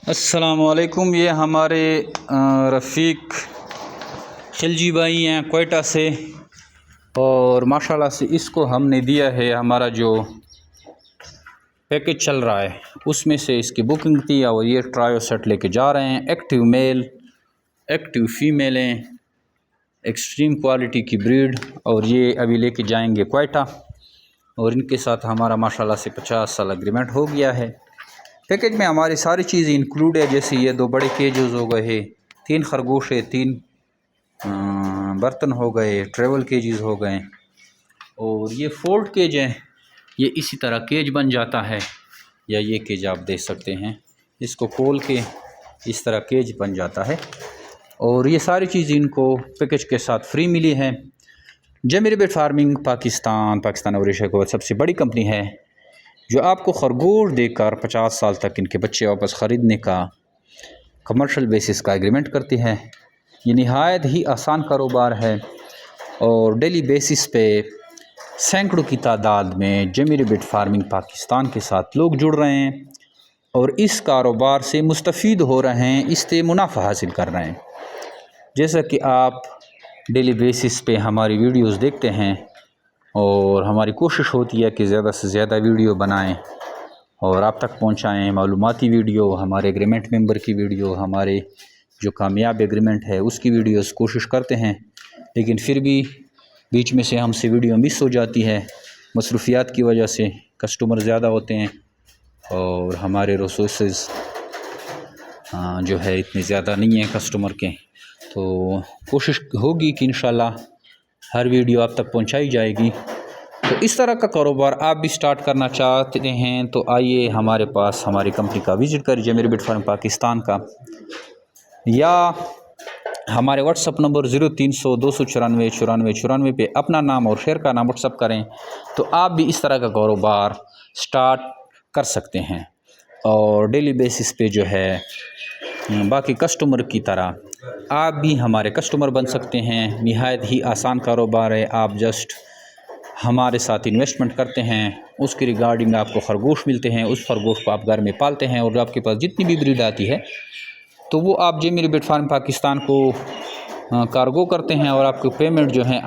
السلام علیکم، یہ ہمارے رفیق خلجی بھائی ہیں کوئٹہ سے، اور ماشاءاللہ سے اس کو ہم نے دیا ہے ہمارا جو پیکج چل رہا ہے اس میں سے اس کی بکنگ تھی، اور یہ ٹرائیو سیٹ لے کے جا رہے ہیں۔ ایکٹیو میل، ایکٹیو فیمیل ہیں، ایکسٹریم کوالٹی کی بریڈ، اور یہ ابھی لے کے جائیں گے کوئٹہ، اور ان کے ساتھ ہمارا ماشاءاللہ سے 50 سال اگریمنٹ ہو گیا ہے۔ پیکج میں ہماری ساری چیزیں انکلوڈ ہے، جیسے یہ 2 بڑے کیجز ہو گئے، 3 خرگوش ہے، 3 برتن ہو گئے، ٹریول کیجز ہو گئے، اور یہ فولڈ کیج ہے۔ یہ اسی طرح کیج بن جاتا ہے، یا یہ کیج آپ دیکھ سکتے ہیں، اس کو کھول کے اس طرح کیج بن جاتا ہے، اور یہ ساری چیزیں ان کو پیکج کے ساتھ فری ملی ہے۔ جیمری بیٹ فارمنگ پاکستان اور ایشیا کو سب سے بڑی کمپنی ہے جو آپ کو خرگوش دے کر 50 سال تک ان کے بچے واپس خریدنے کا کمرشل بیسس کا ایگریمنٹ کرتی ہے۔ یہ نہایت ہی آسان کاروبار ہے، اور ڈیلی بیسس پہ سینکڑوں کی تعداد میں جیمری بیٹ فارمنگ پاکستان کے ساتھ لوگ جڑ رہے ہیں، اور اس کاروبار سے مستفید ہو رہے ہیں، اس سے منافع حاصل کر رہے ہیں۔ جیسا کہ آپ ڈیلی بیسس پہ ہماری ویڈیوز دیکھتے ہیں، اور ہماری کوشش ہوتی ہے کہ زیادہ سے زیادہ ویڈیو بنائیں اور آپ تک پہنچائیں، معلوماتی ویڈیو، ہمارے ایگریمنٹ ممبر کی ویڈیو، ہمارے جو کامیاب ایگریمنٹ ہے اس کی ویڈیوز کوشش کرتے ہیں، لیکن پھر بھی بیچ میں سے ہم سے ویڈیو مس ہو جاتی ہے، مصروفیات کی وجہ سے۔ کسٹمر زیادہ ہوتے ہیں اور ہمارے ریسورسز جو ہے اتنے زیادہ نہیں ہیں کسٹمر کے، تو کوشش ہوگی کہ انشاءاللہ ہر ویڈیو آپ تک پہنچائی جائے گی۔ تو اس طرح کا کاروبار آپ بھی سٹارٹ کرنا چاہتے ہیں تو آئیے ہمارے پاس ہماری کمپنی کا وزٹ کر جیمری بیٹ فارم پاکستان کا، یا ہمارے واٹس اپ نمبر 0300 294 94 94 پہ اپنا نام اور شہر کا نام واٹس اپ کریں، تو آپ بھی اس طرح کا کاروبار سٹارٹ کر سکتے ہیں، اور ڈیلی بیسس پہ جو ہے باقی کسٹمر کی طرح آپ بھی ہمارے کسٹمر بن سکتے ہیں۔ نہایت ہی آسان کاروبار ہے، آپ جسٹ ہمارے ساتھ انویسٹمنٹ کرتے ہیں، اس کے ریگارڈنگ آپ کو خرگوش ملتے ہیں، اس خرگوش کو آپ گھر میں پالتے ہیں، اور آپ کے پاس جتنی بھی بریڈ آتی ہے تو وہ آپ جیمری بیٹ فارم پاکستان کو کارگو کرتے ہیں، اور آپ کو پیمنٹ جو ہے